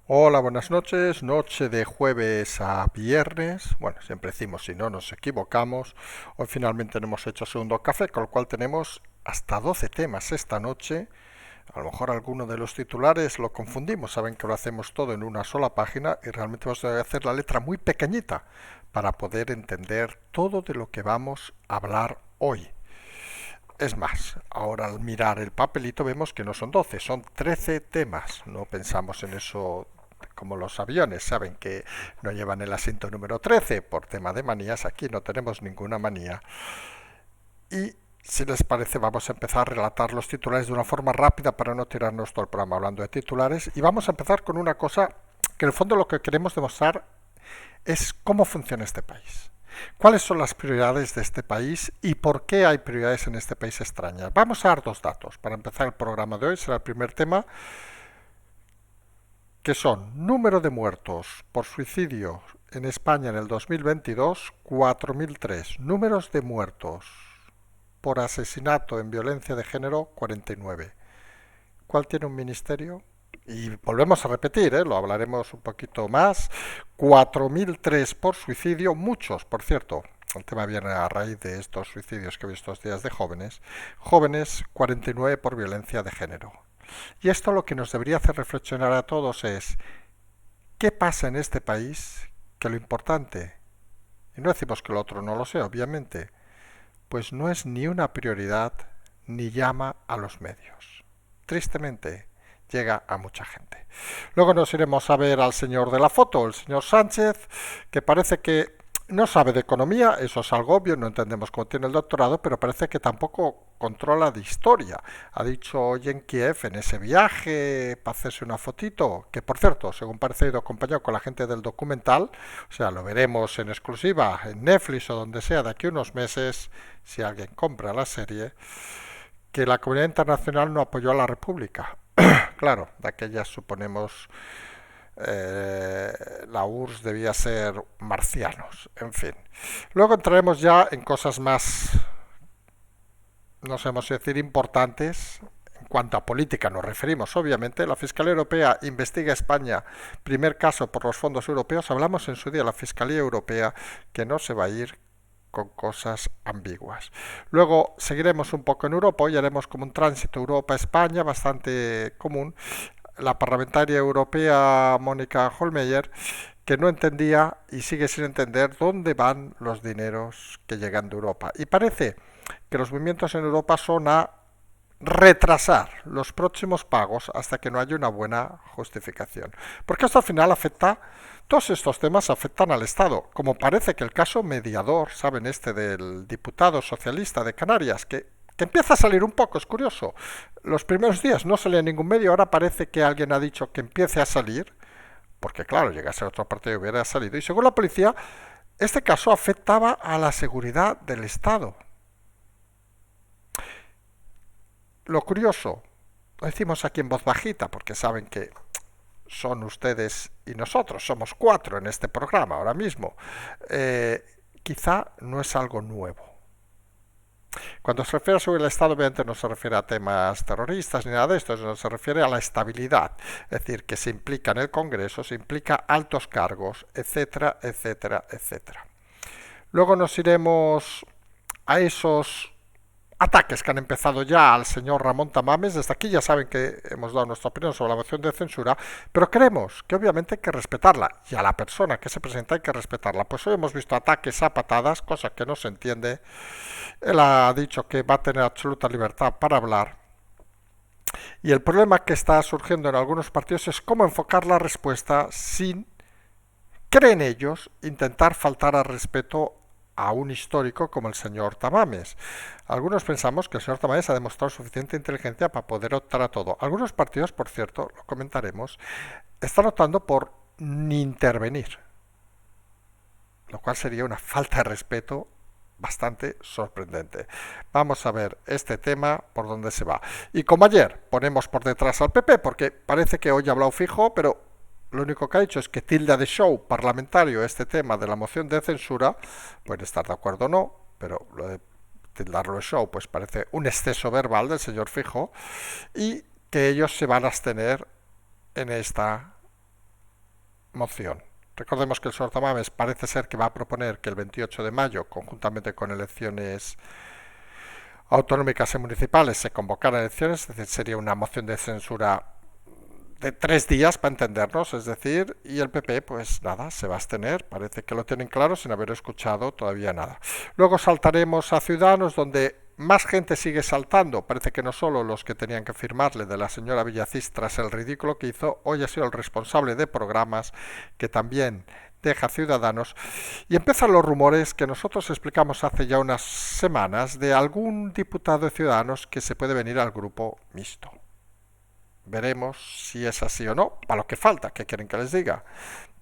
Hola, buenas noches. Noche de jueves a viernes. Bueno, siempre decimos si no nos equivocamos. Hoy finalmente no hemos hecho segundo café, con lo cual tenemos hasta 12 temas esta noche. A lo mejor alguno de los titulares lo confundimos. Saben que lo hacemos todo en una sola página y realmente vamos a hacer la letra muy pequeñita para poder entender todo de lo que vamos a hablar hoy. Es más, ahora al mirar el papelito vemos que no son 12, son 13 temas. No pensamos en eso como los aviones, saben que no llevan el asiento número 13 por tema de manías. Aquí no tenemos ninguna manía. Y si les parece, vamos a empezar a relatar los titulares de una forma rápida para no tirarnos todo el programa hablando de titulares. Y vamos a empezar con una cosa que en el fondo lo que queremos demostrar es cómo funciona este país. ¿Cuáles son las prioridades de este país y por qué hay prioridades en este país extrañas? Vamos a dar dos datos. Para empezar el programa de hoy será el primer tema, que son número de muertos por suicidio en España en el 2022, 4.003. Números de muertos por asesinato en violencia de género, 49. ¿Cuál tiene un ministerio? Y volvemos a repetir, lo hablaremos un poquito más. 4.003 por suicidio, muchos, por cierto. El tema viene a raíz de estos suicidios que he visto estos días de jóvenes. Jóvenes, 49 por violencia de género. Y esto lo que nos debería hacer reflexionar a todos es, ¿qué pasa en este país? Que lo importante, y no decimos que lo otro no lo sea, obviamente, pues no es ni una prioridad ni llama a los medios. Tristemente, llega a mucha gente. Luego nos iremos a ver al señor de la foto, el señor Sánchez, que parece que no sabe de economía, eso es algo obvio, no entendemos cómo tiene el doctorado, pero parece que tampoco controla de historia. Ha dicho hoy en Kiev, en ese viaje, para hacerse una fotito, que por cierto, según parece, ha ido acompañado con la gente del documental, o sea, lo veremos en exclusiva en Netflix o donde sea de aquí a unos meses, si alguien compra la serie, que la comunidad internacional no apoyó a la República. Claro, de aquellas suponemos la URSS debía ser marcianos, en fin. Luego entraremos ya en cosas más, no sabemos decir, importantes. En cuanto a política nos referimos, obviamente, la Fiscalía Europea investiga a España, primer caso por los fondos europeos. Hablamos en su día de la Fiscalía Europea, que no se va a ir con cosas ambiguas. Luego seguiremos un poco en Europa, hoy haremos como un tránsito Europa-España bastante común. La parlamentaria europea Mónica Hohlmeier, que no entendía y sigue sin entender dónde van los dineros que llegan de Europa. Y parece que los movimientos en Europa son a retrasar los próximos pagos hasta que no haya una buena justificación. Porque esto al final afecta, todos estos temas afectan al Estado, como parece que el caso mediador, ¿saben? Este del diputado socialista de Canarias, que empieza a salir un poco, es curioso. Los primeros días no salía en ningún medio, ahora parece que alguien ha dicho que empiece a salir, porque claro, llegase a otro partido y hubiera salido. Y según la policía, este caso afectaba a la seguridad del Estado. Lo curioso, lo decimos aquí en voz bajita, porque saben que son ustedes y nosotros, somos cuatro en este programa ahora mismo. Quizá no es algo nuevo. Cuando se refiere a subir el Estado, obviamente no se refiere a temas terroristas ni nada de esto, sino se refiere a la estabilidad. Es decir, que se implica en el Congreso, se implica altos cargos, etcétera, etcétera, etcétera. Luego nos iremos a esos ataques que han empezado ya al señor Ramón Tamames. Desde aquí ya saben que hemos dado nuestra opinión sobre la moción de censura, pero creemos que obviamente hay que respetarla y a la persona que se presenta hay que respetarla. Pues hoy hemos visto ataques a patadas, cosa que no se entiende. Él ha dicho que va a tener absoluta libertad para hablar. Y el problema que está surgiendo en algunos partidos es cómo enfocar la respuesta sin, creen ellos, intentar faltar al respeto a un histórico como el señor Tamames. Algunos pensamos que el señor Tamames ha demostrado suficiente inteligencia para poder optar a todo. Algunos partidos, por cierto, lo comentaremos, están optando por ni intervenir, lo cual sería una falta de respeto bastante sorprendente. Vamos a ver este tema por dónde se va. Y como ayer ponemos por detrás al PP, porque parece que hoy ha hablado fijo, pero lo único que ha dicho es que tilda de show parlamentario este tema de la moción de censura. Pueden estar de acuerdo o no, pero lo de tildarlo de show pues parece un exceso verbal del señor Fijo, y que ellos se van a abstener en esta moción. Recordemos que el señor Tamames parece ser que va a proponer que el 28 de mayo, conjuntamente con elecciones autonómicas y municipales, se convocaran elecciones, es decir, sería una moción de censura de 3 días para entendernos, es decir, y el PP pues nada, se va a abstener, parece que lo tienen claro sin haber escuchado todavía nada. Luego saltaremos a Ciudadanos, donde más gente sigue saltando, parece que no solo los que tenían que firmarle de la señora Villacís tras el ridículo que hizo, hoy ha sido el responsable de programas que también deja Ciudadanos, y empiezan los rumores que nosotros explicamos hace ya unas semanas de algún diputado de Ciudadanos que se puede venir al grupo mixto. Veremos si es así o no, para lo que falta, ¿qué quieren que les diga?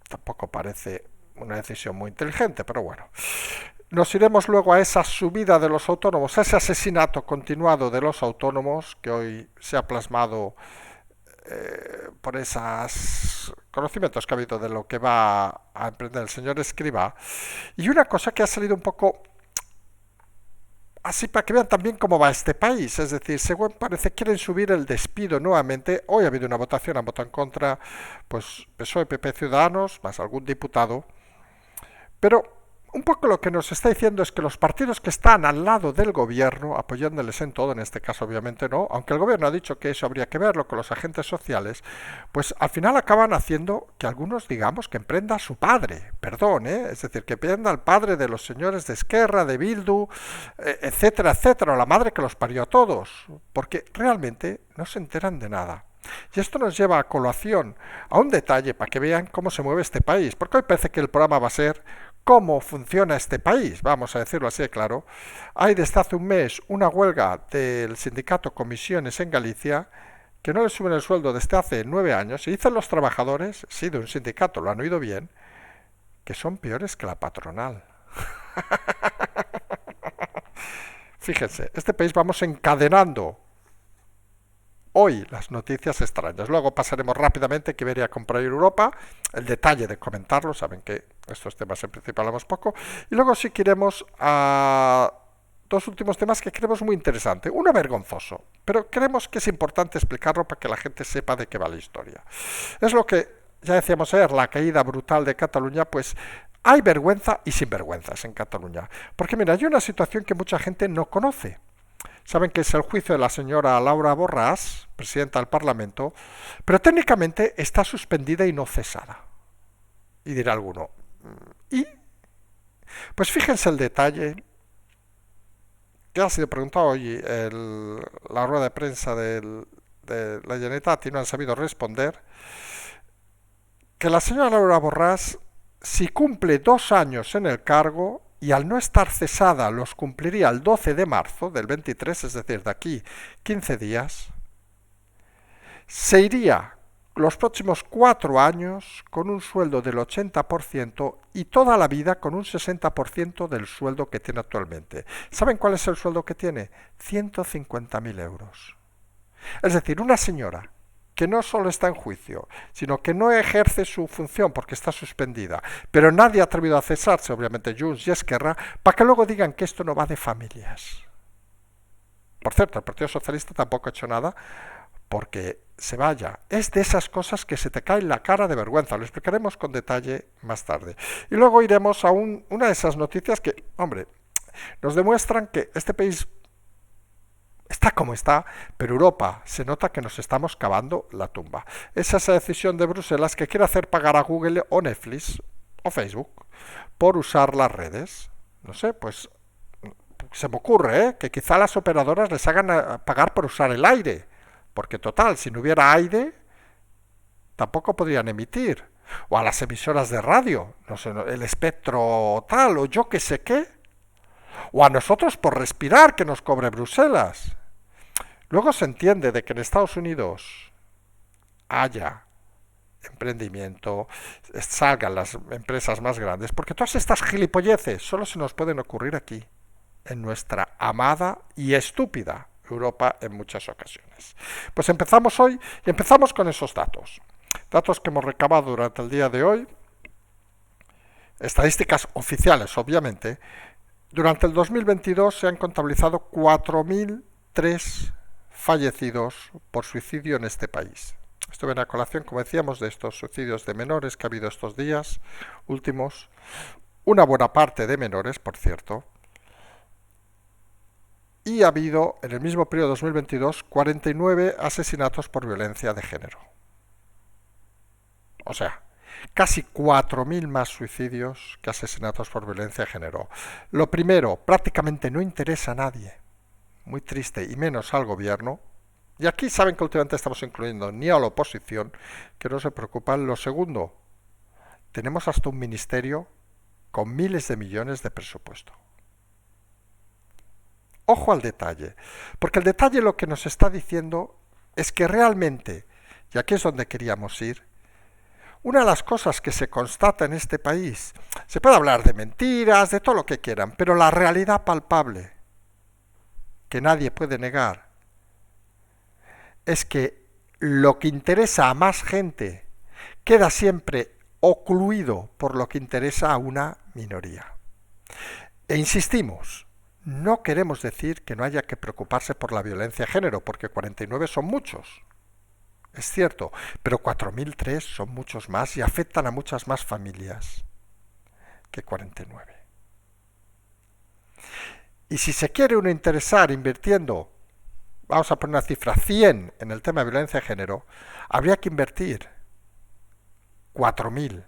Tampoco parece una decisión muy inteligente, pero bueno. Nos iremos luego a esa subida de los autónomos, a ese asesinato continuado de los autónomos que hoy se ha plasmado por esos conocimientos que ha habido de lo que va a emprender el señor Escrivá. Y una cosa que ha salido un poco así para que vean también cómo va este país, es decir, según parece quieren subir el despido nuevamente. Hoy ha habido una votación, han votado en contra, pues PSOE, PP, Ciudadanos, más algún diputado, pero un poco lo que nos está diciendo es que los partidos que están al lado del gobierno, apoyándoles en todo, en este caso obviamente no, aunque el gobierno ha dicho que eso habría que verlo con los agentes sociales, pues al final acaban haciendo que algunos digamos que emprenda su padre, perdón, es decir, que emprenda el padre de los señores de Esquerra, de Bildu, etcétera, etcétera, o la madre que los parió a todos, porque realmente no se enteran de nada. Y esto nos lleva a colación a un detalle para que vean cómo se mueve este país, porque hoy parece que el programa va a ser cómo funciona este país, vamos a decirlo así de claro. Hay desde hace un mes una huelga del sindicato Comisiones en Galicia que no les suben el sueldo desde hace 9 años y dicen los trabajadores, sí, de un sindicato, lo han oído bien, que son peores que la patronal. Fíjense, este país vamos encadenando hoy las noticias extrañas. Luego pasaremos rápidamente que Iberia comprar Europa, el detalle de comentarlo, saben que estos temas en principio hablamos poco, y luego sí que iremos a dos últimos temas que creemos muy interesantes. Uno vergonzoso, pero creemos que es importante explicarlo para que la gente sepa de qué va la historia. Es lo que ya decíamos ayer, la caída brutal de Cataluña, pues hay vergüenza y sinvergüenzas en Cataluña. Porque mira, hay una situación que mucha gente no conoce. Saben que es el juicio de la señora Laura Borràs, presidenta del Parlamento, pero técnicamente está suspendida y no cesada. Y dirá alguno, ¿y? Pues fíjense el detalle, que ha sido preguntado hoy la rueda de prensa de la Generalitat y no han sabido responder, que la señora Laura Borràs, si cumple 2 años en el cargo, y al no estar cesada los cumpliría el 12 de marzo del 23, es decir, de aquí 15 días, se iría los próximos 4 años con un sueldo del 80% y toda la vida con un 60% del sueldo que tiene actualmente. ¿Saben cuál es el sueldo que tiene? 150.000 euros. Es decir, una señora que no solo está en juicio, sino que no ejerce su función porque está suspendida, pero nadie ha atrevido a cesarse, obviamente Junts y Esquerra, para que luego digan que esto no va de familias. Por cierto, el Partido Socialista tampoco ha hecho nada porque se vaya. Es de esas cosas que se te cae la cara de vergüenza. Lo explicaremos con detalle más tarde. Y luego iremos a una de esas noticias que, hombre, nos demuestran que este país está como está, pero Europa se nota que nos estamos cavando la tumba. Es esa decisión de Bruselas que quiere hacer pagar a Google o Netflix o Facebook por usar las redes. No sé, pues se me ocurre que quizá las operadoras les hagan pagar por usar el aire, porque total, si no hubiera aire, tampoco podrían emitir. O a las emisoras de radio, no sé, el espectro tal, o yo que sé qué. O a nosotros por respirar que nos cobre Bruselas. Luego se entiende de que en Estados Unidos haya emprendimiento, salgan las empresas más grandes, porque todas estas gilipolleces solo se nos pueden ocurrir aquí, en nuestra amada y estúpida Europa en muchas ocasiones. Pues empezamos hoy y empezamos con esos datos. Datos que hemos recabado durante el día de hoy, estadísticas oficiales obviamente. Durante el 2022 se han contabilizado 4.003 fallecidos por suicidio en este país. Esto viene a colación, como decíamos, de estos suicidios de menores que ha habido estos días últimos. Una buena parte de menores, por cierto. Y ha habido, en el mismo periodo 2022, 49 asesinatos por violencia de género. O sea, casi 4.000 más suicidios que asesinatos por violencia de género. Lo primero, prácticamente no interesa a nadie. Muy triste, y menos al gobierno. Y aquí saben que últimamente estamos incluyendo ni a la oposición, que no se preocupan. Lo segundo, tenemos hasta un ministerio con miles de millones de presupuesto. Ojo al detalle, porque el detalle lo que nos está diciendo es que realmente, y aquí es donde queríamos ir, una de las cosas que se constata en este país, se puede hablar de mentiras, de todo lo que quieran, pero la realidad palpable, que nadie puede negar, es que lo que interesa a más gente queda siempre ocluido por lo que interesa a una minoría. E insistimos, no queremos decir que no haya que preocuparse por la violencia de género, porque 49 son muchos. Es cierto, pero 4.003 son muchos más y afectan a muchas más familias que 49. Y si se quiere uno interesar invirtiendo, vamos a poner una cifra, 100 en el tema de violencia de género, habría que invertir 4.000,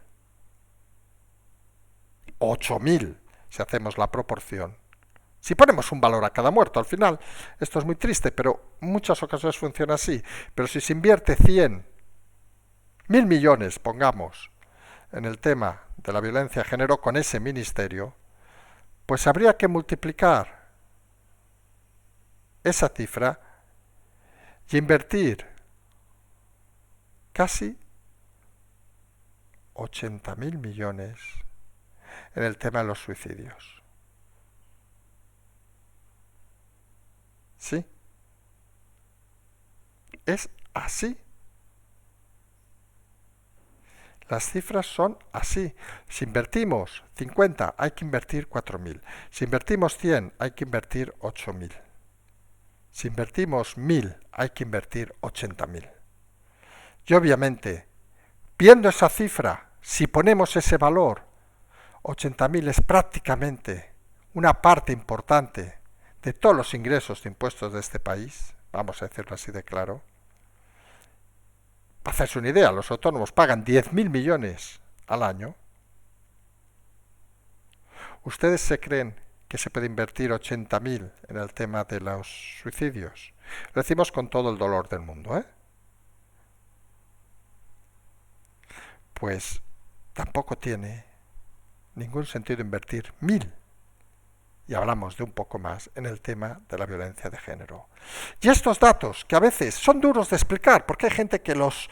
8.000, si hacemos la proporción. Si ponemos un valor a cada muerto, al final, esto es muy triste, pero en muchas ocasiones funciona así. Pero si se invierte 100, 1.000 millones, pongamos, en el tema de la violencia de género con ese ministerio, pues habría que multiplicar esa cifra y invertir casi 80.000 millones en el tema de los suicidios. ¿Sí? Es así. Las cifras son así. Si invertimos 50, hay que invertir 4.000. Si invertimos 100, hay que invertir 8.000. Si invertimos 1.000, hay que invertir 80.000. Y obviamente, viendo esa cifra, si ponemos ese valor, 80.000 es prácticamente una parte importante de todos los ingresos de impuestos de este país, vamos a decirlo así de claro. Para hacerse una idea, los autónomos pagan 10.000 millones al año. ¿Ustedes se creen que se puede invertir 80.000 en el tema de los suicidios? Lo decimos con todo el dolor del mundo, ¿eh? Pues tampoco tiene ningún sentido invertir 1.000. Y hablamos de un poco más en el tema de la violencia de género. Y estos datos, que a veces son duros de explicar, porque hay gente que los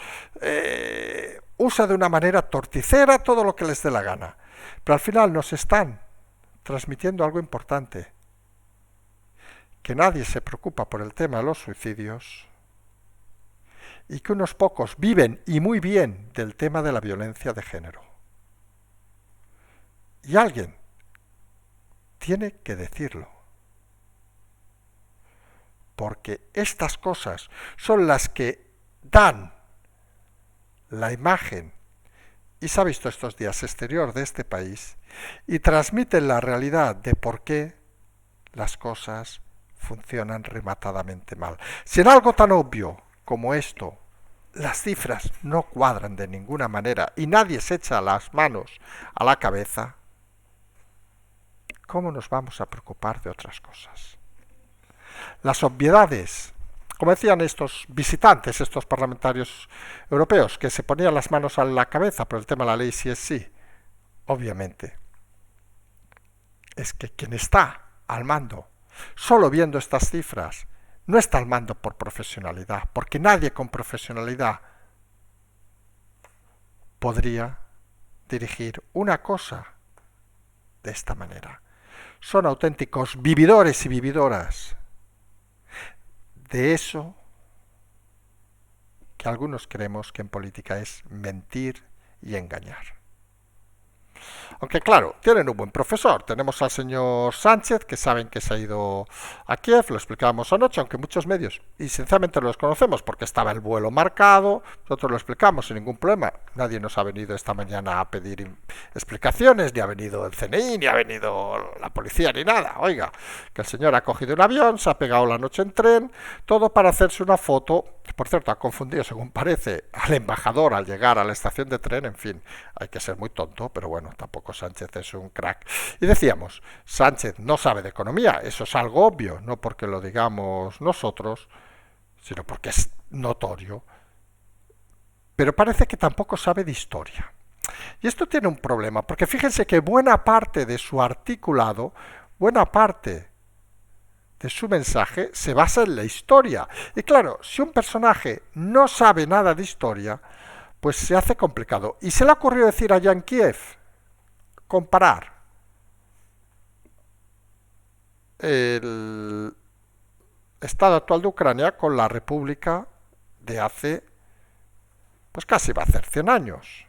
usa de una manera torticera todo lo que les dé la gana, pero al final nos están transmitiendo algo importante, que nadie se preocupa por el tema de los suicidios y que unos pocos viven y muy bien del tema de la violencia de género. Y alguien tiene que decirlo, porque estas cosas son las que dan la imagen, y se ha visto estos días, exterior de este país, y transmiten la realidad de por qué las cosas funcionan rematadamente mal. Si en algo tan obvio como esto las cifras no cuadran de ninguna manera y nadie se echa las manos a la cabeza, ¿cómo nos vamos a preocupar de otras cosas? Las obviedades, como decían estos visitantes, estos parlamentarios europeos, que se ponían las manos a la cabeza por el tema de la ley sí es sí, obviamente, es que quien está al mando, solo viendo estas cifras, no está al mando por profesionalidad, porque nadie con profesionalidad podría dirigir una cosa de esta manera. Son auténticos vividores y vividoras de eso que algunos creemos que en política es mentir y engañar. Aunque claro, tienen un buen profesor. Tenemos al señor Sánchez, que saben que se ha ido a Kiev, lo explicábamos anoche, aunque muchos medios, y sinceramente no los conocemos porque estaba el vuelo marcado, nosotros lo explicamos sin ningún problema. Nadie nos ha venido esta mañana a pedir explicaciones, ni ha venido el CNI, ni ha venido la policía, ni nada. Oiga, que el señor ha cogido un avión, se ha pegado la noche en tren, todo para hacerse una foto. Por cierto, ha confundido, según parece, al embajador al llegar a la estación de tren. En fin, hay que ser muy tonto, pero bueno, tampoco Sánchez es un crack. Y decíamos, Sánchez no sabe de economía, eso es algo obvio, no porque lo digamos nosotros, sino porque es notorio. Pero parece que tampoco sabe de historia. Y esto tiene un problema, porque fíjense que buena parte de su articulado, buena parte de su mensaje se basa en la historia. Y claro, si un personaje no sabe nada de historia, pues se hace complicado. Y se le ha ocurrido decir allá en Kiev, comparar el estado actual de Ucrania con la República de hace, pues casi va a hacer 100 años.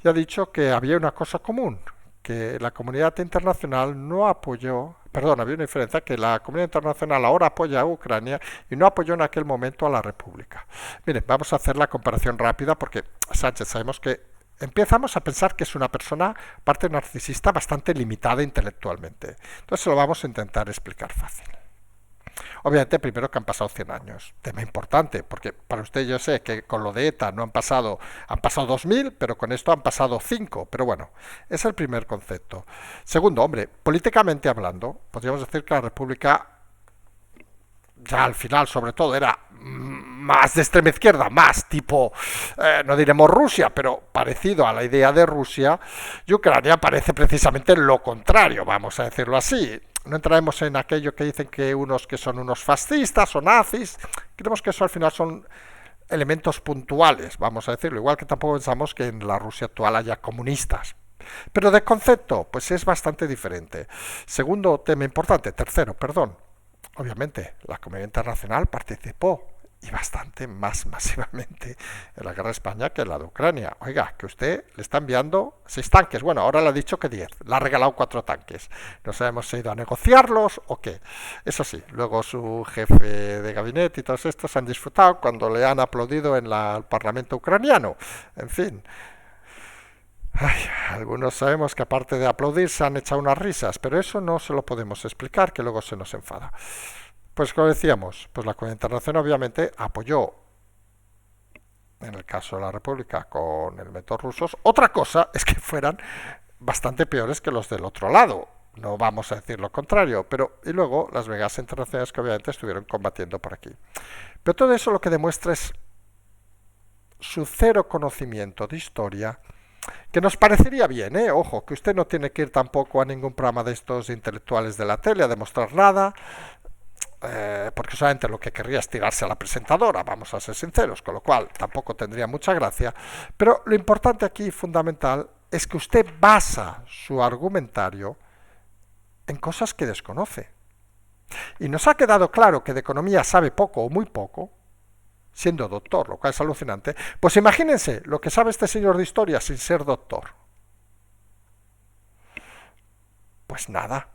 Y ha dicho que había una cosa común, que la comunidad internacional no apoyó, perdón, había una diferencia, que la comunidad internacional ahora apoya a Ucrania y no apoyó en aquel momento a la República. Miren, vamos a hacer la comparación rápida porque Sánchez sabemos que empezamos a pensar que es una persona, parte narcisista, bastante limitada intelectualmente. Entonces lo vamos a intentar explicar fácil. Obviamente, primero que han pasado 100 años, tema importante, porque para usted yo sé que con lo de ETA no han pasado 2000, pero con esto han pasado 5, pero bueno, es el primer concepto. Segundo, hombre, políticamente hablando, podríamos decir que la República, ya al final sobre todo, era más de extrema izquierda, más tipo, no diremos Rusia, pero parecido a la idea de Rusia, y Ucrania parece precisamente lo contrario, vamos a decirlo así. No entraremos en aquello que dicen que unos que son unos fascistas o nazis. Creemos que eso al final son elementos puntuales, vamos a decirlo. Igual que tampoco pensamos que en la Rusia actual haya comunistas. Pero de concepto, pues es bastante diferente. Segundo tema importante, tercero, perdón. Obviamente, la comunidad internacional participó y bastante más masivamente en la guerra de España que en la de Ucrania. Oiga, que usted le está enviando 6 tanques. Bueno, ahora le ha dicho que 10. Le ha regalado 4 tanques. No sabemos si ha ido a negociarlos o qué. Eso sí, luego su jefe de gabinete y todos estos han disfrutado cuando le han aplaudido en el Parlamento ucraniano. En fin. Ay, algunos sabemos que aparte de aplaudir se han echado unas risas, pero eso no se lo podemos explicar, que luego se nos enfada. Pues como decíamos, pues la comunidad internacional obviamente apoyó, en el caso de la República, con elementos rusos. Otra cosa es que fueran bastante peores que los del otro lado. No vamos a decir lo contrario, pero y luego las venganzas internacionales que obviamente estuvieron combatiendo por aquí. Pero todo eso lo que demuestra es su cero conocimiento de historia, que nos parecería bien, ojo, que usted no tiene que ir tampoco a ningún programa de estos intelectuales de la tele a demostrar nada, porque solamente lo que querría es tirarse a la presentadora, vamos a ser sinceros, con lo cual tampoco tendría mucha gracia. Pero lo importante aquí, fundamental, es que usted basa su argumentario en cosas que desconoce. Y nos ha quedado claro que de economía sabe poco o muy poco, siendo doctor, lo cual es alucinante. Pues imagínense lo que sabe este señor de historia sin ser doctor. Pues nada.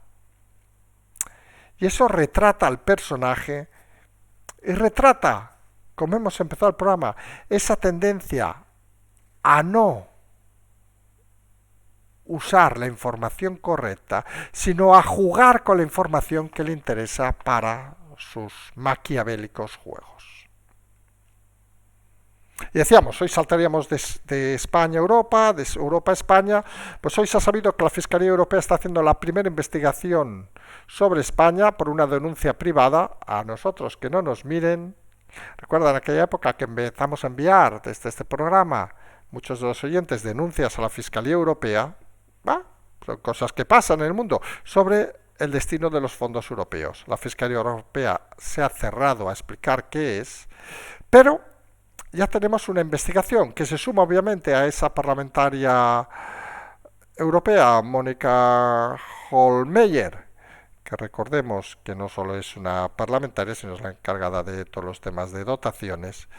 Y eso retrata al personaje y retrata, como hemos empezado el programa, esa tendencia a no usar la información correcta, sino a jugar con la información que le interesa para sus maquiavélicos juegos. Y decíamos, hoy saltaríamos de España a Europa, de Europa a España. Pues hoy se ha sabido que la Fiscalía Europea está haciendo la primera investigación sobre España por una denuncia privada. A nosotros que no nos miren. Recuerdan aquella época que empezamos a enviar desde este programa muchos de los oyentes denuncias a la Fiscalía Europea. Son cosas que pasan en el mundo sobre el destino de los fondos europeos. La Fiscalía Europea se ha cerrado a explicar qué es, pero ya tenemos una investigación que se suma obviamente a esa parlamentaria europea, Mónica Hohlmeier, que recordemos que no solo es una parlamentaria, sino es la encargada de todos los temas de dotaciones,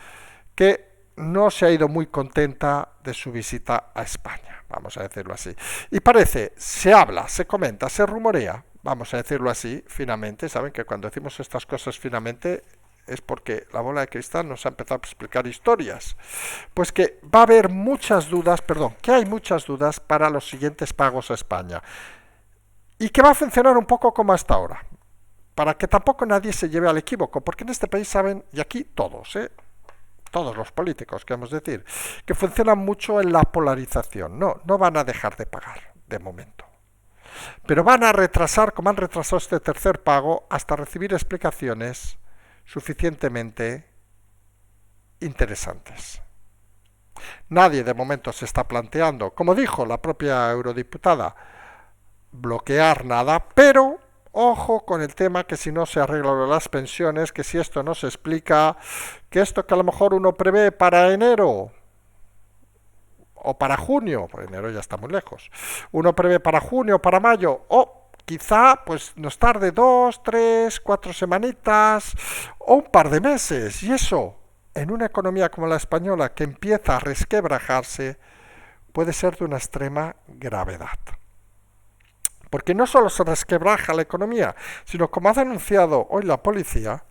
que no se ha ido muy contenta de su visita a España. vamos a decirlo así. Y parece, se habla, se comenta, se rumorea, vamos a decirlo así, finamente, saben que cuando decimos estas cosas finamente es porque la bola de cristal nos ha empezado a explicar historias. Pues que va a haber muchas dudas, perdón, que hay muchas dudas para los siguientes pagos a España. Y que va a funcionar un poco como hasta ahora, para que tampoco nadie se lleve al equívoco, porque en este país saben, y aquí todos, todos los políticos, queremos decir, que funcionan mucho en la polarización. No, no van a dejar de pagar, de momento. Pero van a retrasar, como han retrasado este tercer pago, hasta recibir explicaciones suficientemente interesantes. Nadie de momento se está planteando, como dijo la propia eurodiputada, bloquear nada, pero ojo con el tema que si no se arreglan las pensiones, que si esto no se explica, que esto que a lo mejor uno prevé para enero o para junio, porque enero ya está muy lejos, uno prevé para junio, para mayo, o quizá pues nos tarde 2, 3, 4 semanitas o un par de meses, y eso en una economía como la española que empieza a resquebrajarse puede ser de una extrema gravedad. Porque no solo se resquebraja la economía, sino como ha denunciado hoy la policía,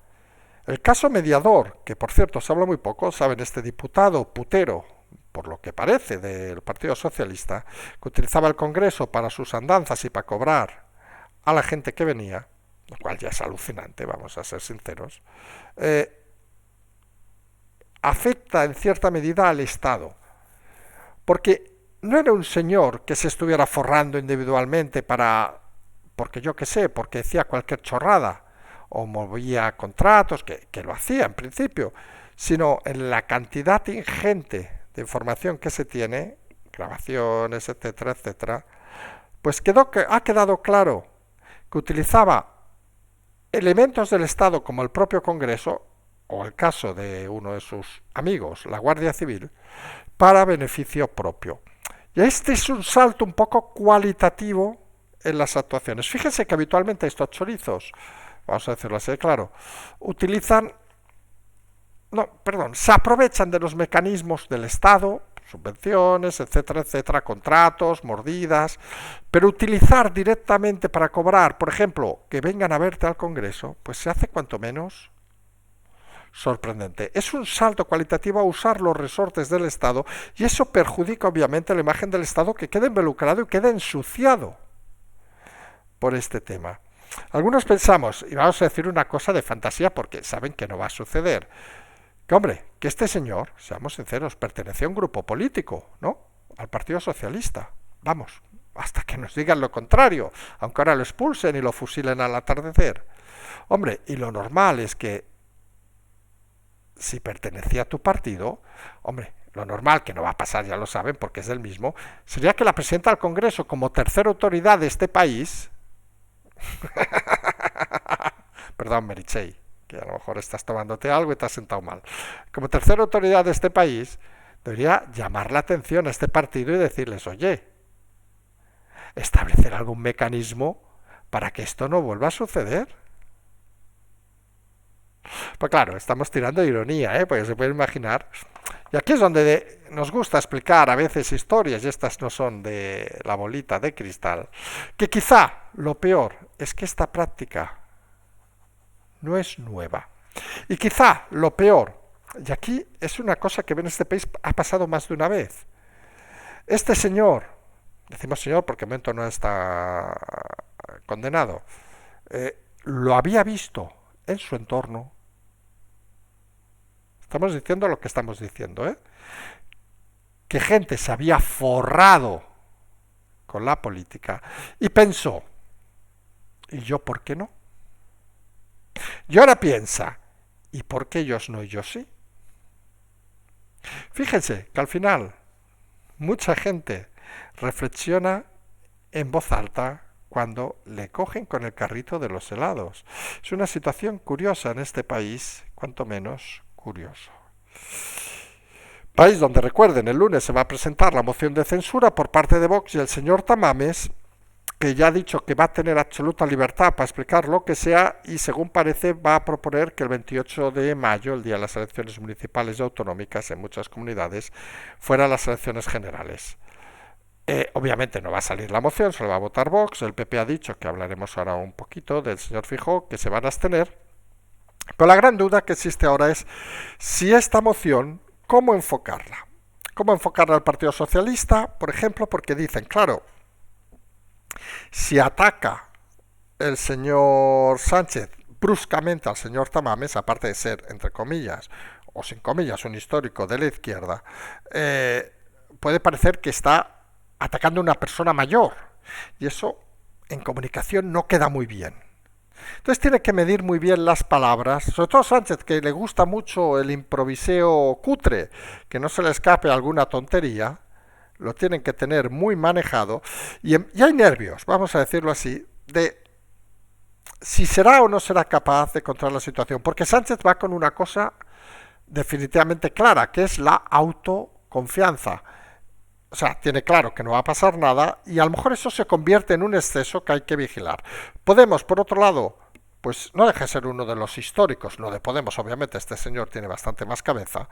el caso mediador, que por cierto se habla muy poco, saben, este diputado putero, por lo que parece, del Partido Socialista, que utilizaba el Congreso para sus andanzas y para cobrar a la gente que venía, lo cual ya es alucinante, vamos a ser sinceros, afecta en cierta medida al Estado. Porque no era un señor que se estuviera forrando individualmente porque yo qué sé, porque decía cualquier chorrada, o movía contratos, que lo hacía en principio, sino en la cantidad ingente de información que se tiene, grabaciones, etcétera, etcétera, pues ha quedado claro que utilizaba elementos del Estado como el propio Congreso, o el caso de uno de sus amigos, la Guardia Civil, para beneficio propio. Y este es un salto un poco cualitativo en las actuaciones. Fíjense que habitualmente estos chorizos, vamos a decirlo así, claro, se aprovechan de los mecanismos del Estado, subvenciones, etcétera, etcétera, contratos, mordidas, pero utilizar directamente para cobrar, por ejemplo, que vengan a verte al Congreso, pues se hace cuanto menos sorprendente. Es un salto cualitativo a usar los resortes del Estado y eso perjudica obviamente la imagen del Estado, que queda involucrado y queda ensuciado por este tema. Algunos pensamos, y vamos a decir una cosa de fantasía porque saben que no va a suceder, que hombre, que este señor, seamos sinceros, pertenecía a un grupo político, ¿no? Al Partido Socialista. Vamos, hasta que nos digan lo contrario, aunque ahora lo expulsen y lo fusilen al atardecer. Hombre, y lo normal es que si pertenecía a tu partido, hombre, lo normal, que no va a pasar, ya lo saben, porque es del mismo, sería que la presidenta del Congreso, como tercera autoridad de este país, perdón, Meritxell, que a lo mejor estás tomándote algo y te has sentado mal, como tercera autoridad de este país, debería llamar la atención a este partido y decirles, oye, establecer algún mecanismo para que esto no vuelva a suceder. Pues claro, estamos tirando de ironía, porque se puede imaginar. Y aquí es donde nos gusta explicar a veces historias, y estas no son de la bolita de cristal, que quizá lo peor es que esta práctica no es nueva. Y quizá lo peor, y aquí es una cosa que en este país ha pasado más de una vez. Este señor, decimos señor porque el momento no está condenado, lo había visto en su entorno. Estamos diciendo lo que estamos diciendo, que gente se había forrado con la política y pensó, ¿y yo por qué no? Y ahora piensa, ¿y por qué ellos no y yo sí? Fíjense que al final mucha gente reflexiona en voz alta cuando le cogen con el carrito de los helados. Es una situación curiosa en este país, cuanto menos curioso. País donde, recuerden, el lunes se va a presentar la moción de censura por parte de Vox y el señor Tamames, que ya ha dicho que va a tener absoluta libertad para explicar lo que sea y, según parece, va a proponer que el 28 de mayo, el día de las elecciones municipales y autonómicas en muchas comunidades, fueran las elecciones generales. Obviamente no va a salir la moción, solo va a votar Vox. El PP ha dicho, que hablaremos ahora un poquito del señor Feijóo, que se van a abstener. Pero la gran duda que existe ahora es si esta moción, ¿cómo enfocarla? ¿Cómo enfocarla al Partido Socialista? Por ejemplo, porque dicen, claro, si ataca el señor Sánchez bruscamente al señor Tamames, aparte de ser, entre comillas, o sin comillas, un histórico de la izquierda, puede parecer que está atacando a una persona mayor. Y eso en comunicación no queda muy bien. Entonces tiene que medir muy bien las palabras, sobre todo Sánchez, que le gusta mucho el improviseo cutre, que no se le escape alguna tontería, lo tienen que tener muy manejado, y hay nervios, vamos a decirlo así, de si será o no será capaz de controlar la situación, porque Sánchez va con una cosa definitivamente clara, que es la autoconfianza. O sea, tiene claro que no va a pasar nada y a lo mejor eso se convierte en un exceso que hay que vigilar. Podemos, por otro lado, pues no deja de ser uno de los históricos, no de Podemos, obviamente, este señor tiene bastante más cabeza,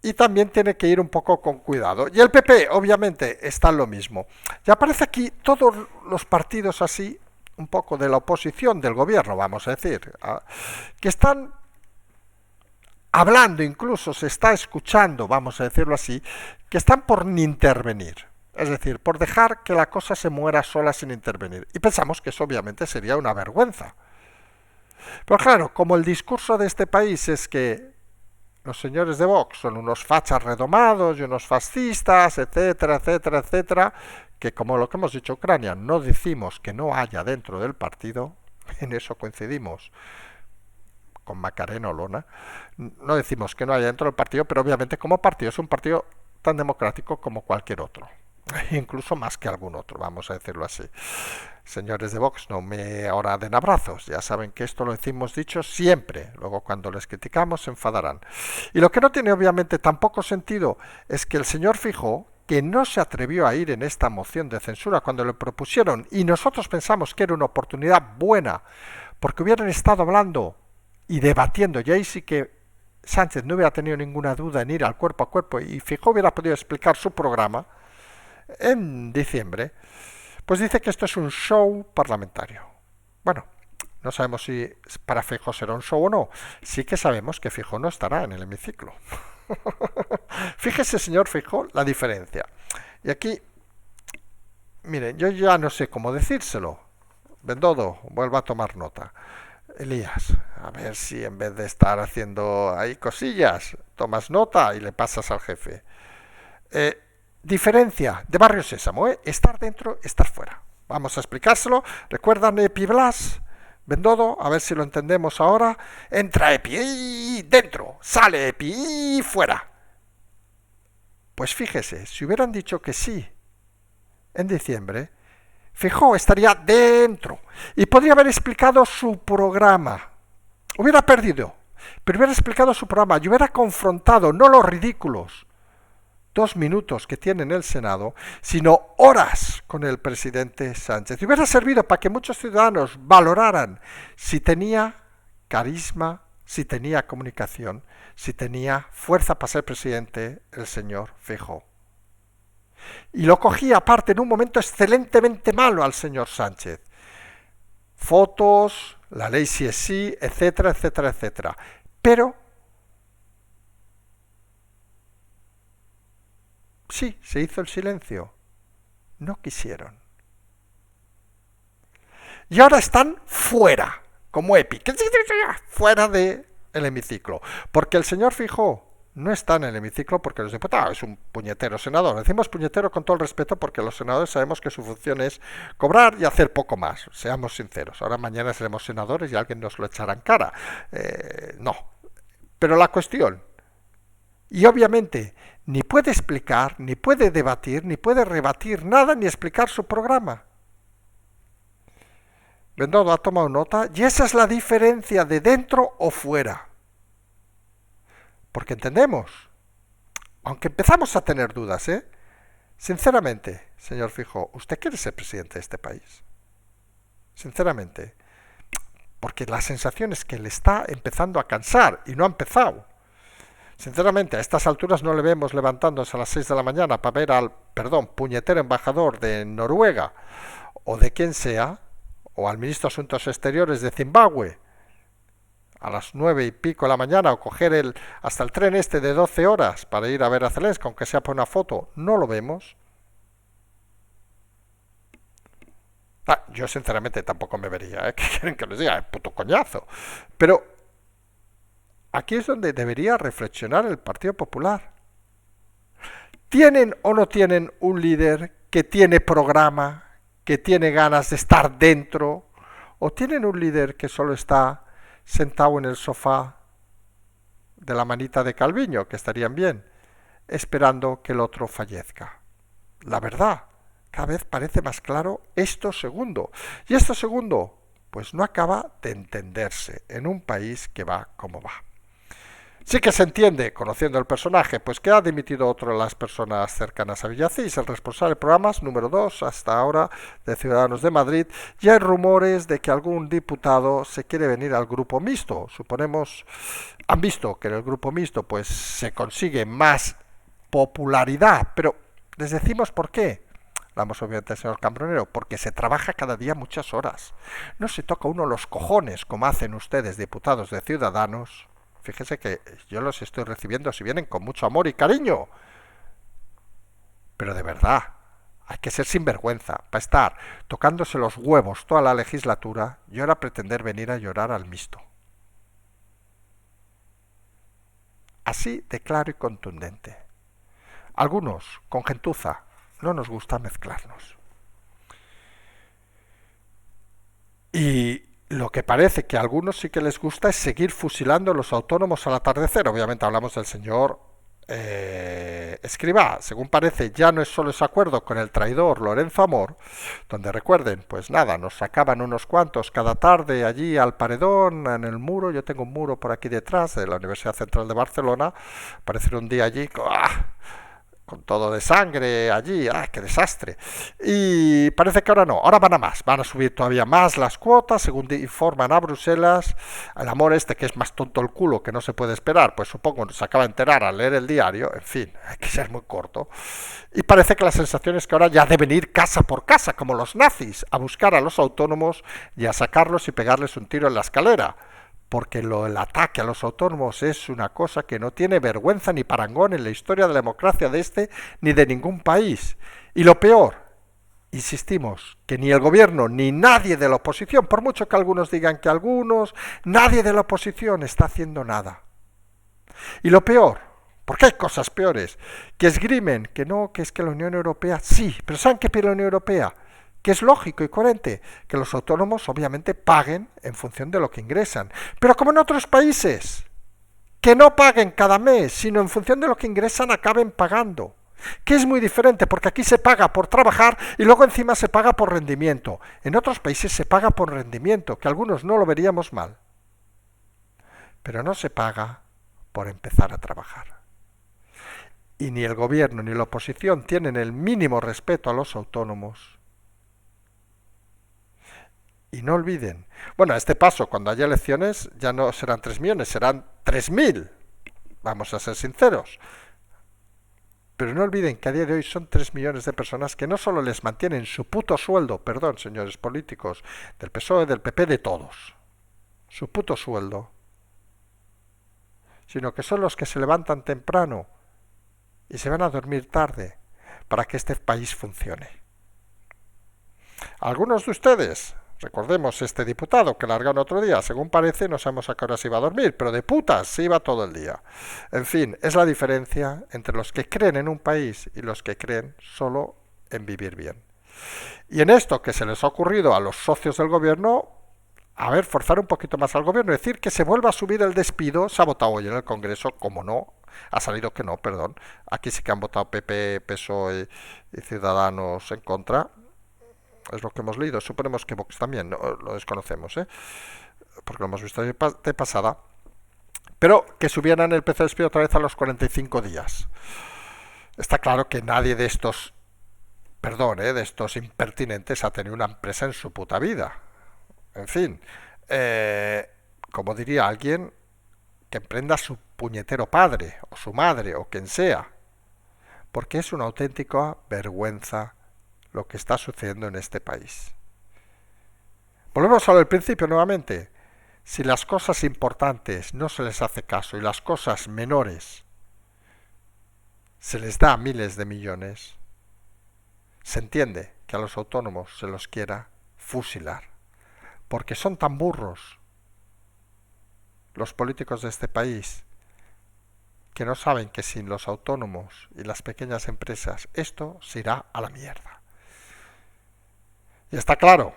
y también tiene que ir un poco con cuidado. Y el PP, obviamente, está en lo mismo. Y aparece aquí todos los partidos así, un poco de la oposición del gobierno, vamos a decir, que están hablando, incluso se está escuchando, vamos a decirlo así, que están por ni intervenir. Es decir, por dejar que la cosa se muera sola sin intervenir. Y pensamos que eso obviamente sería una vergüenza. Pero claro, como el discurso de este país es que los señores de Vox son unos fachas redomados y unos fascistas, etcétera, etcétera, etcétera, que como lo que hemos dicho Ucrania, no decimos que no haya dentro del partido, en eso coincidimos con Macarena Olona, no decimos que no haya dentro del partido, pero obviamente como partido es un partido tan democrático como cualquier otro, incluso más que algún otro, vamos a decirlo así. Señores de Vox, no me ahora den abrazos, ya saben que esto lo hemos dicho siempre, luego cuando les criticamos se enfadarán. Y lo que no tiene obviamente tampoco sentido es que el señor Feijóo, que no se atrevió a ir en esta moción de censura cuando le propusieron, y nosotros pensamos que era una oportunidad buena, porque hubieran estado hablando y debatiendo, y ahí sí que Sánchez no hubiera tenido ninguna duda en ir al cuerpo a cuerpo y Feijóo hubiera podido explicar su programa en diciembre, pues dice que esto es un show parlamentario. Bueno, no sabemos si para Feijóo será un show o no. Sí que sabemos que Feijóo no estará en el hemiciclo. Fíjese, señor Feijóo, la diferencia. Y aquí, miren, yo ya no sé cómo decírselo. Bendodo, vuelva a tomar nota. Elías, a ver si en vez de estar haciendo ahí cosillas, tomas nota y le pasas al jefe. Diferencia de Barrio Sésamo, estar dentro, estar fuera. Vamos a explicárselo. ¿Recuerdan Epi Blas? Bendodo, a ver si lo entendemos ahora. Entra Epi y dentro, sale Epi y fuera. Pues fíjese, si hubieran dicho que sí en diciembre, Feijóo estaría dentro y podría haber explicado su programa. Hubiera perdido, pero hubiera explicado su programa y hubiera confrontado, no los ridículos 2 minutos que tiene en el Senado, sino horas con el presidente Sánchez. Y hubiera servido para que muchos ciudadanos valoraran si tenía carisma, si tenía comunicación, si tenía fuerza para ser presidente el señor Feijóo. Y lo cogía aparte en un momento excelentemente malo al señor Sánchez. Fotos, la ley sí es sí, etcétera, etcétera, etcétera. Pero sí, se hizo el silencio. No quisieron. Y ahora están fuera, como Epi, fuera del hemiciclo. Porque el señor Feijóo no está en el hemiciclo porque los diputados es un puñetero senador. Decimos puñetero con todo el respeto porque los senadores sabemos que su función es cobrar y hacer poco más. Seamos sinceros. Ahora mañana seremos senadores y alguien nos lo echará en cara. No. Pero la cuestión, y obviamente ni puede explicar, ni puede debatir, ni puede rebatir nada, ni explicar su programa. Bendodo ha tomado nota y esa es la diferencia de dentro o fuera. Porque entendemos, aunque empezamos a tener dudas, sinceramente, señor Feijóo, ¿usted quiere ser presidente de este país? Sinceramente, porque la sensación es que le está empezando a cansar y no ha empezado. Sinceramente, a estas alturas no le vemos levantándose a las 6 de la mañana para ver al, perdón, puñetero embajador de Noruega o de quien sea, o al ministro de Asuntos Exteriores de Zimbabue a las 9 y pico de la mañana, o coger hasta el tren este de 12 horas para ir a ver a Zelensky, aunque sea por una foto, no lo vemos. Yo sinceramente tampoco me vería, ¿eh? ¿Qué quieren que les diga? Puto coñazo. Pero aquí es donde debería reflexionar el Partido Popular. ¿Tienen o no tienen un líder que tiene programa, que tiene ganas de estar dentro? ¿O tienen un líder que solo está sentado en el sofá de la manita de Calviño, que estarían bien, esperando que el otro fallezca? La verdad, cada vez parece más claro esto segundo. Y esto segundo, pues no acaba de entenderse en un país que va como va. Sí que se entiende, conociendo el personaje, pues que ha dimitido otro de las personas cercanas a Villacís, el responsable de programas número 2 hasta ahora de Ciudadanos de Madrid. Ya hay rumores de que algún diputado se quiere venir al grupo mixto. Suponemos, han visto que en el grupo mixto pues se consigue más popularidad, pero les decimos por qué. Vamos obviamente al señor Cambronero, porque se trabaja cada día muchas horas. No se toca uno los cojones como hacen ustedes, diputados de Ciudadanos. Fíjese que yo los estoy recibiendo si vienen con mucho amor y cariño. Pero de verdad, hay que ser sinvergüenza para estar tocándose los huevos toda la legislatura y ahora pretender venir a llorar al mixto. Así de claro y contundente. Algunos, con gentuza, no nos gusta mezclarnos. Y lo que parece que a algunos sí que les gusta es seguir fusilando a los autónomos al atardecer. Obviamente hablamos del señor Escrivá. Según parece, ya no es solo ese acuerdo con el traidor Lorenzo Amor, donde recuerden, pues nada, nos sacaban unos cuantos cada tarde allí al paredón, en el muro. Yo tengo un muro por aquí detrás de la Universidad Central de Barcelona. Aparecer un día allí, con todo de sangre allí, qué desastre. Y parece que ahora no, ahora van a más, van a subir todavía más las cuotas, según informan a Bruselas. El Amor este, que es más tonto el culo que no se puede esperar, pues supongo se acaba de enterar al leer el diario, en fin, hay que ser muy corto. Y parece que la sensación es que ahora ya deben ir casa por casa, como los nazis, a buscar a los autónomos y a sacarlos y pegarles un tiro en la escalera. Porque el ataque a los autónomos es una cosa que no tiene vergüenza ni parangón en la historia de la democracia de este ni de ningún país. Y lo peor, insistimos, que ni el gobierno ni nadie de la oposición, por mucho que algunos digan que algunos, nadie de la oposición está haciendo nada. Y lo peor, porque hay cosas peores, que esgrimen que no, que es que la Unión Europea, sí, pero ¿saben qué pide la Unión Europea? Que es lógico y coherente que los autónomos obviamente paguen en función de lo que ingresan. Pero como en otros países, que no paguen cada mes, sino en función de lo que ingresan acaben pagando. Que es muy diferente, porque aquí se paga por trabajar y luego encima se paga por rendimiento. En otros países se paga por rendimiento, que algunos no lo veríamos mal. Pero no se paga por empezar a trabajar. Y ni el gobierno ni la oposición tienen el mínimo respeto a los autónomos. Y no olviden, bueno, a este paso, cuando haya elecciones, ya no serán 3 millones, serán 3.000. Vamos a ser sinceros. Pero no olviden que a día de hoy son 3 millones de personas que no solo les mantienen su puto sueldo, perdón, señores políticos, del PSOE, del PP, de todos, su puto sueldo, sino que son los que se levantan temprano y se van a dormir tarde para que este país funcione. Algunos de ustedes, recordemos este diputado que largaron otro día, según parece no sabemos a qué hora se iba a dormir, pero de putas se iba todo el día. En fin, es la diferencia entre los que creen en un país y los que creen solo en vivir bien. Y en esto que se les ha ocurrido a los socios del gobierno, a ver, forzar un poquito más al gobierno, decir que se vuelva a subir el despido. Se ha votado hoy en el Congreso, como no, ha salido que no, perdón. Aquí sí que han votado PP, PSOE y Ciudadanos en contra. Es lo que hemos leído, suponemos que Vox también, no, lo desconocemos, porque lo hemos visto de pasada, pero que subieran el precio del despido otra vez a los 45 días. Está claro que nadie de estos, de estos impertinentes ha tenido una empresa en su puta vida. En fin, como diría alguien, que emprenda su puñetero padre, o su madre, o quien sea. Porque es una auténtica vergüenza lo que está sucediendo en este país. Volvemos al principio nuevamente. Si las cosas importantes no se les hace caso y las cosas menores se les da miles de millones, se entiende que a los autónomos se los quiera fusilar. Porque son tan burros los políticos de este país que no saben que sin los autónomos y las pequeñas empresas esto se irá a la mierda. Y está claro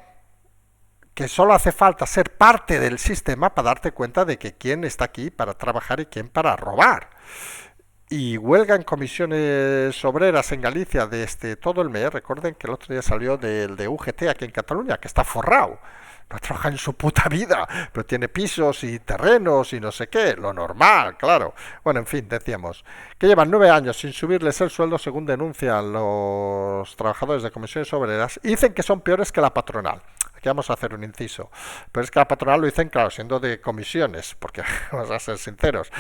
que solo hace falta ser parte del sistema para darte cuenta de que quién está aquí para trabajar y quién para robar. Y huelga en comisiones obreras en Galicia desde todo el mes. Recuerden que el otro día salió del de UGT aquí en Cataluña, que está forrado. No trabaja en su puta vida, pero tiene pisos y terrenos y no sé qué, lo normal, claro. Bueno, en fin, decíamos que llevan 9 años sin subirles el sueldo, según denuncian los trabajadores de comisiones obreras, y dicen que son peores que la patronal. Aquí vamos a hacer un inciso. Pero es que la patronal lo dicen, claro, siendo de comisiones, porque vamos a ser sinceros.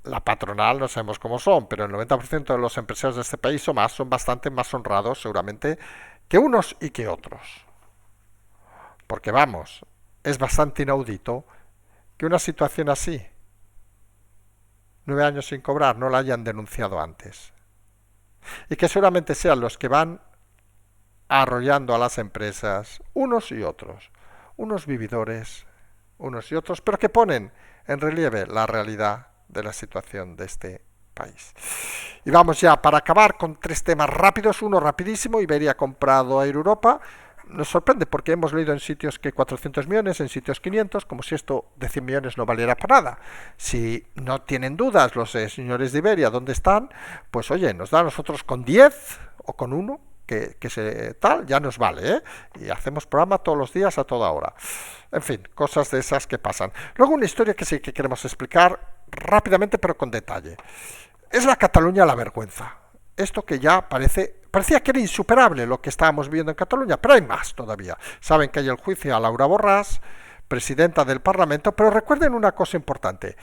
La patronal no sabemos cómo son, pero el 90% de los empresarios de este país o más son bastante más honrados seguramente que unos y que otros. Porque vamos, es bastante inaudito que una situación así, 9 años sin cobrar, no la hayan denunciado antes. Y que seguramente sean los que van arrollando a las empresas, unos y otros, unos vividores, unos y otros, pero que ponen en relieve la realidad de la situación de este país. Y vamos ya para acabar con 3 temas rápidos. Uno rapidísimo: Iberia ha comprado Air Europa. Nos sorprende porque hemos leído en sitios que 400 millones, en sitios 500, como si esto de 100 millones no valiera para nada. Si no tienen dudas los señores de Iberia dónde están, pues oye, nos da a nosotros con 10 o con 1, que se tal, ya nos vale, ¿eh? Y hacemos programa todos los días a toda hora. En fin, cosas de esas que pasan. Luego una historia que sí que queremos explicar rápidamente pero con detalle. Es la Cataluña la vergüenza. Esto que ya parecía que era insuperable lo que estábamos viendo en Cataluña, pero hay más todavía. Saben que hay el juicio a Laura Borràs, presidenta del Parlamento, pero recuerden una cosa importante: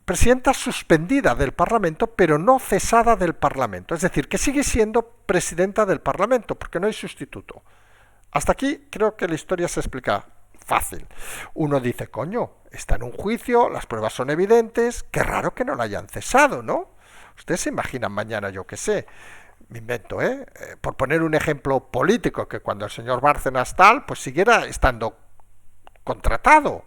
presidenta suspendida del Parlamento, pero no cesada del Parlamento. Es decir, que sigue siendo presidenta del Parlamento, porque no hay sustituto. Hasta aquí creo que la historia se explica fácil. Uno dice, coño, está en un juicio, las pruebas son evidentes, qué raro que no la hayan cesado, ¿no? Ustedes se imaginan mañana, yo qué sé, me invento, por poner un ejemplo político, que cuando el señor Bárcenas tal, pues siguiera estando contratado.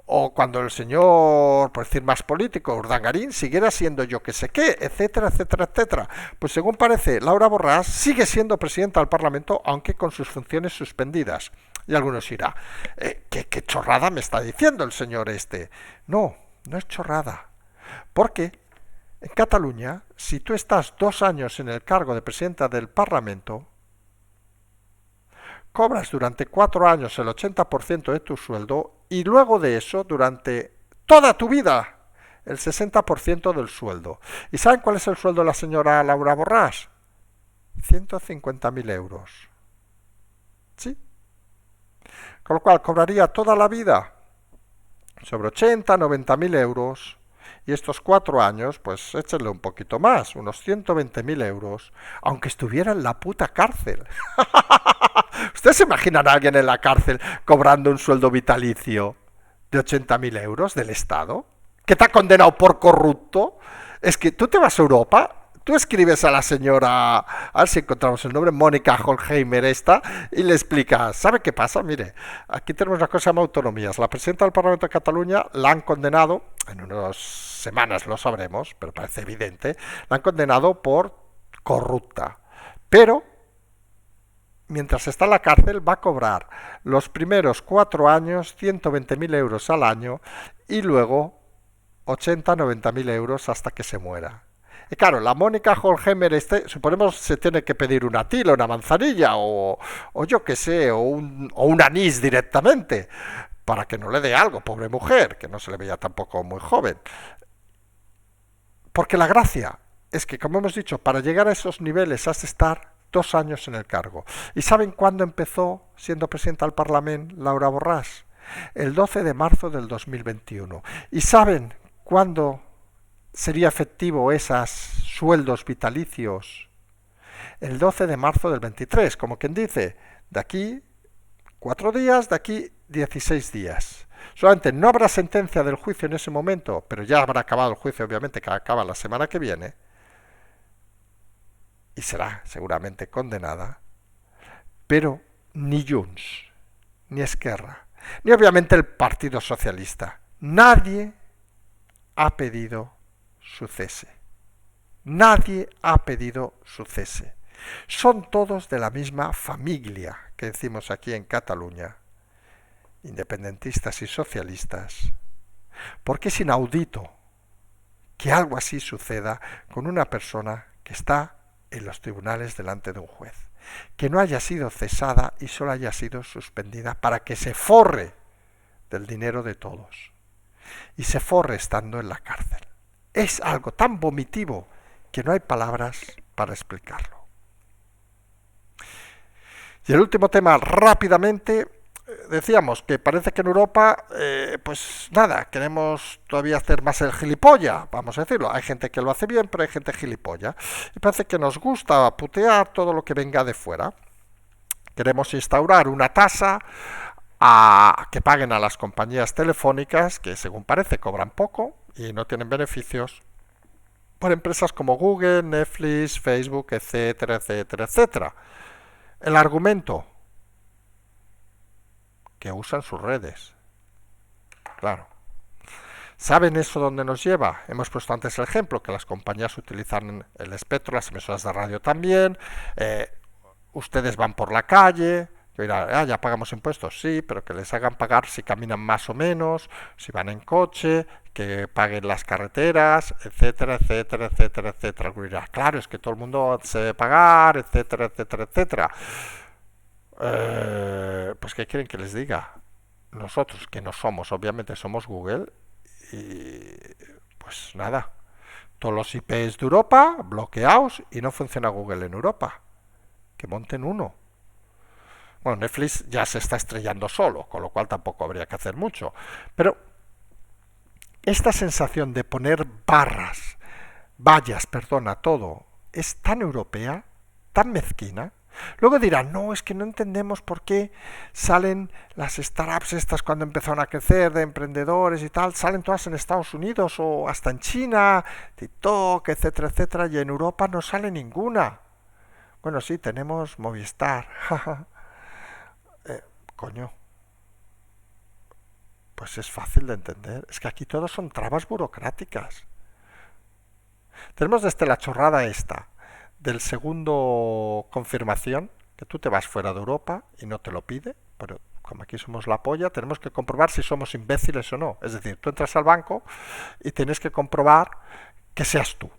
O cuando el señor, por decir más político, Urdangarín, siguiera siendo yo que sé qué, etcétera, etcétera, etcétera. Pues según parece, Laura Borràs sigue siendo presidenta del Parlamento, aunque con sus funciones suspendidas. Y algunos dirán, ¿qué chorrada me está diciendo el señor este? No, no es chorrada. Porque en Cataluña, si tú estás 2 años en el cargo de presidenta del Parlamento, cobras durante 4 años el 80% de tu sueldo y luego de eso, durante toda tu vida, el 60% del sueldo. ¿Y saben cuál es el sueldo de la señora Laura Borràs? 150.000 euros. ¿Sí? Con lo cual cobraría toda la vida sobre 80, 90.000 euros. Y estos 4 años, pues échenle un poquito más, unos 120.000 euros, aunque estuviera en la puta cárcel. ¿Ustedes se imaginan a alguien en la cárcel cobrando un sueldo vitalicio de 80.000 euros del Estado? ¿Que te ha condenado por corrupto? Es que tú te vas a Europa, tú escribes a la señora, a ver si encontramos el nombre, Mónica Hohlheimer esta, y le explicas, ¿sabe qué pasa? Mire, aquí tenemos una cosa que se llama autonomías. La presidenta del Parlamento de Cataluña la han condenado, en unas semanas lo sabremos, pero parece evidente, la han condenado por corrupta. Pero mientras está en la cárcel va a cobrar los primeros 4 años 120.000 euros al año y luego 80-90.000 euros hasta que se muera. Y claro, la Mónica Hohlheimer suponemos se tiene que pedir una tila, una manzanilla o yo qué sé, o un anís directamente, para que no le dé algo, pobre mujer, que no se le veía tampoco muy joven. Porque la gracia es que, como hemos dicho, para llegar a esos niveles has de estar 2 años en el cargo. ¿Y saben cuándo empezó siendo presidenta del Parlamento Laura Borràs? El 12 de marzo del 2021. ¿Y saben cuándo sería efectivo esos sueldos vitalicios el 12 de marzo del 23, como quien dice, de aquí 4 días, de aquí 16 días. Solamente no habrá sentencia del juicio en ese momento, pero ya habrá acabado el juicio, obviamente, que acaba la semana que viene, y será seguramente condenada, pero ni Junts, ni Esquerra, ni obviamente el Partido Socialista, nadie ha pedido su cese. Nadie ha pedido su cese. Son todos de la misma familia que decimos aquí en Cataluña, independentistas y socialistas, porque es inaudito que algo así suceda con una persona que está en los tribunales delante de un juez, que no haya sido cesada y solo haya sido suspendida para que se forre del dinero de todos y se forre estando en la cárcel. Es algo tan vomitivo que no hay palabras para explicarlo. Y el último tema, rápidamente, decíamos que parece que en Europa, pues nada, queremos todavía hacer más el gilipollas, vamos a decirlo. Hay gente que lo hace bien, pero hay gente gilipollas. Y parece que nos gusta putear todo lo que venga de fuera. Queremos instaurar una tasa que paguen a las compañías telefónicas, que según parece cobran poco y no tienen beneficios, por empresas como Google, Netflix, Facebook, etcétera, etcétera, etcétera. El argumento, que usan sus redes. Claro. ¿Saben eso dónde nos lleva? Hemos puesto antes el ejemplo, que las compañías utilizan el espectro, las emisoras de radio también, ustedes van por la calle, dirán, ya pagamos impuestos, sí, pero que les hagan pagar si caminan más o menos, si van en coche, que paguen las carreteras, etcétera, etcétera, etcétera, etcétera. Dirá, claro, es que todo el mundo se debe pagar, etcétera, etcétera, etcétera. Pues ¿qué quieren que les diga? Nosotros, que no somos, obviamente somos Google, y pues nada, todos los IPs de Europa bloqueados y no funciona Google en Europa. Que monten uno. Bueno, Netflix ya se está estrellando solo, con lo cual tampoco habría que hacer mucho. Pero esta sensación de poner vallas, a todo, es tan europea, tan mezquina. Luego dirán, no, es que no entendemos por qué salen las startups estas cuando empezaron a crecer, de emprendedores y tal, salen todas en Estados Unidos o hasta en China, TikTok, etcétera, etcétera, y en Europa no sale ninguna. Bueno, sí, tenemos Movistar. Coño, pues es fácil de entender. Es que aquí todos son trabas burocráticas. Tenemos desde la chorrada esta, del segundo confirmación, que tú te vas fuera de Europa y no te lo pide, pero como aquí somos la polla, tenemos que comprobar si somos imbéciles o no. Es decir, tú entras al banco y tienes que comprobar que seas tú.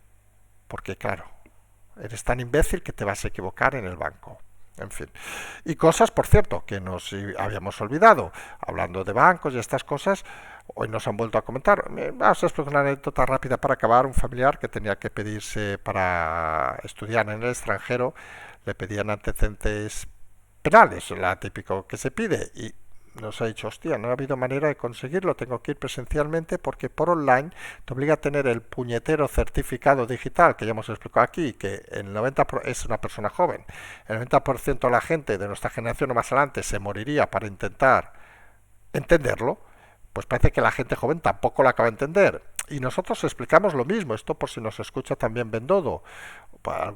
Porque claro, eres tan imbécil que te vas a equivocar en el banco. En fin. Y cosas, por cierto, que nos habíamos olvidado. Hablando de bancos y estas cosas, hoy nos han vuelto a comentar. Vamos a explicar una anécdota rápida para acabar. Un familiar que tenía que pedirse para estudiar en el extranjero, le pedían antecedentes penales, la típico que se pide, y nos ha dicho, hostia, no ha habido manera de conseguirlo, tengo que ir presencialmente porque por online te obliga a tener el puñetero certificado digital, que ya hemos explicado aquí, que el 90% es una persona joven, el 90% de la gente de nuestra generación o más adelante se moriría para intentar entenderlo, pues parece que la gente joven tampoco lo acaba de entender. Y nosotros explicamos lo mismo, esto por si nos escucha también Bendodo,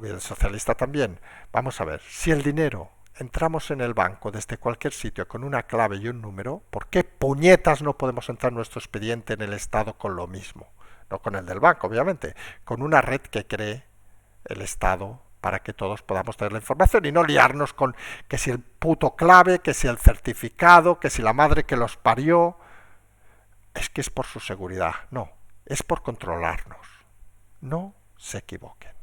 el socialista también. Vamos a ver, si el dinero entramos en el banco desde cualquier sitio con una clave y un número, ¿por qué puñetas no podemos entrar en nuestro expediente en el Estado con lo mismo? No con el del banco, obviamente, con una red que cree el Estado para que todos podamos tener la información y no liarnos con que si el puto clave, que si el certificado, que si la madre que los parió. Es que es por su seguridad, no, es por controlarnos. No se equivoquen.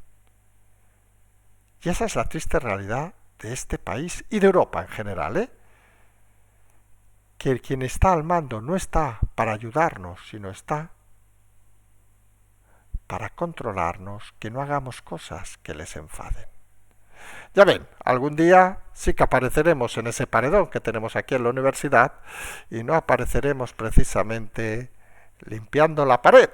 Y esa es la triste realidad de este país y de Europa en general, que quien está al mando no está para ayudarnos, sino está para controlarnos, que no hagamos cosas que les enfaden. Ya ven, algún día sí que apareceremos en ese paredón que tenemos aquí en la universidad y no apareceremos precisamente limpiando la pared.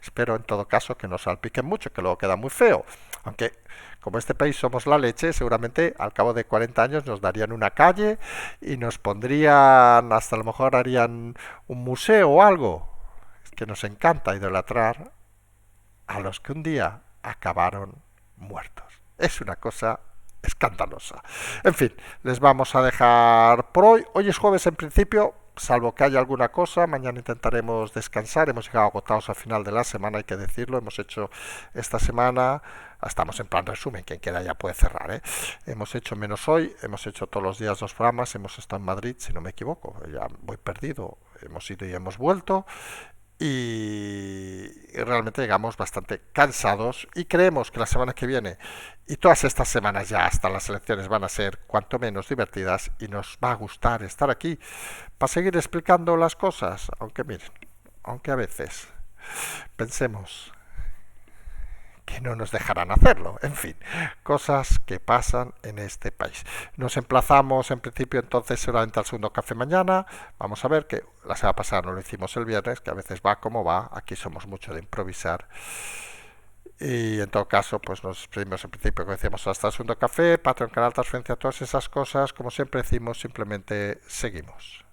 Espero en todo caso que no salpiquen mucho, que luego queda muy feo. Aunque como este país somos la leche, seguramente al cabo de 40 años nos darían una calle y nos pondrían, hasta a lo mejor harían un museo o algo. Es que nos encanta idolatrar a los que un día acabaron muertos. Es una cosa escandalosa. En fin, les vamos a dejar por hoy. Hoy es jueves en principio, salvo que haya alguna cosa. Mañana intentaremos descansar. Hemos llegado agotados al final de la semana, hay que decirlo. Hemos hecho esta semana, estamos en plan resumen, quien quiera ya puede cerrar, ¿eh? Hemos hecho menos hoy, hemos hecho todos los días 2 programas, hemos estado en Madrid, si no me equivoco, ya voy perdido, hemos ido y hemos vuelto y realmente llegamos bastante cansados y creemos que la semana que viene y todas estas semanas ya hasta las elecciones van a ser cuanto menos divertidas y nos va a gustar estar aquí para seguir explicando las cosas, aunque miren, aunque a veces pensemos que no nos dejarán hacerlo. En fin, cosas que pasan en este país. Nos emplazamos en principio entonces seguramente al segundo café mañana. Vamos a ver que la semana pasada no lo hicimos el viernes, que a veces va como va. Aquí somos mucho de improvisar. Y en todo caso, pues nos despedimos en principio, como decíamos, hasta el segundo café, Patreon, canal, transferencia, todas esas cosas. Como siempre decimos, simplemente seguimos.